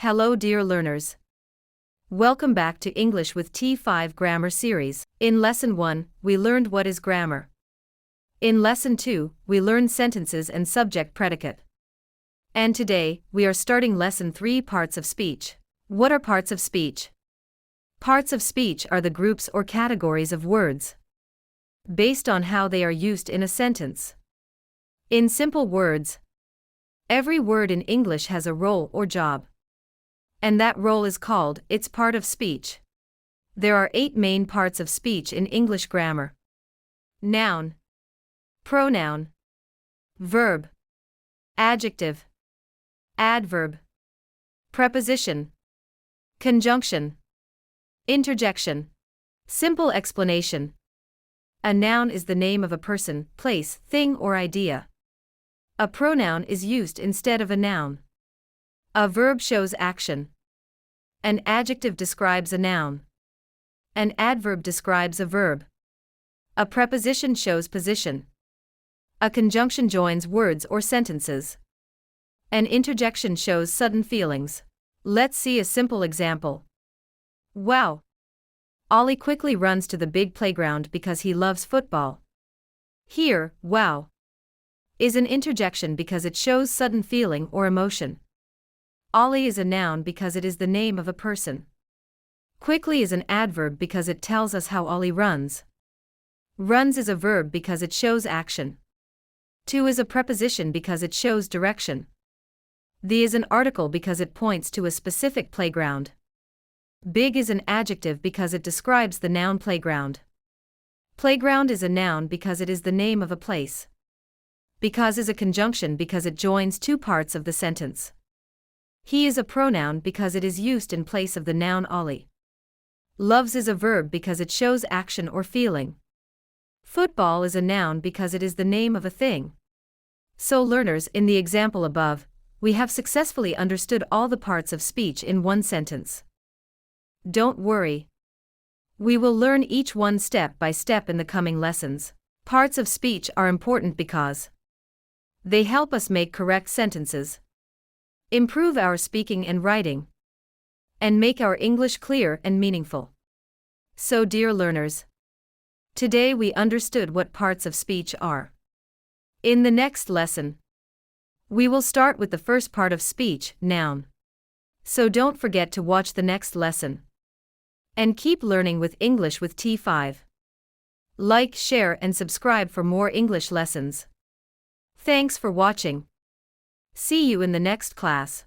Hello dear learners. Welcome back to English with T5 Grammar Series. In Lesson 1, we learned what is grammar. In Lesson 2, we learned sentences and subject-predicate. And today, we are starting Lesson 3, Parts of Speech. What are parts of speech? Parts of speech are the groups or categories of words based on how they are used in a sentence. In simple words, every word in English has a role or job. And that role is called its part of speech. There are 8 main parts of speech in English grammar: noun, pronoun, verb, adjective, adverb, preposition, conjunction, interjection. Simple explanation: a noun is the name of a person, place, thing, or idea. A pronoun is used instead of a noun. A verb shows action. An adjective describes a noun. An adverb describes a verb. A preposition shows position. A conjunction joins words or sentences. An interjection shows sudden feelings. Let's see a simple example. Wow! Ollie quickly runs to the big playground because he loves football. Here, wow is an interjection because it shows sudden feeling or emotion. Ollie is a noun because it is the name of a person. Quickly is an adverb because it tells us how Ollie runs. Runs is a verb because it shows action. To is a preposition because it shows direction. The is an article because it points to a specific playground. Big is an adjective because it describes the noun playground. Playground is a noun because it is the name of a place. Because is a conjunction because it joins 2 parts of the sentence. He is a pronoun because it is used in place of the noun Ollie. Loves is a verb because it shows action or feeling. Football is a noun because it is the name of a thing. So learners, in the example above, we have successfully understood all the parts of speech in one sentence. Don't worry. We will learn each one step by step in the coming lessons. Parts of speech are important because they help us make correct sentences, improve our speaking and writing, and make our English clear and meaningful. So dear learners, today we understood what parts of speech are. In the next lesson, we will start with the first part of speech, noun. So don't forget to watch the next lesson. And keep learning with English with T5. Like, share, and subscribe for more English lessons. Thanks for watching. See you in the next class.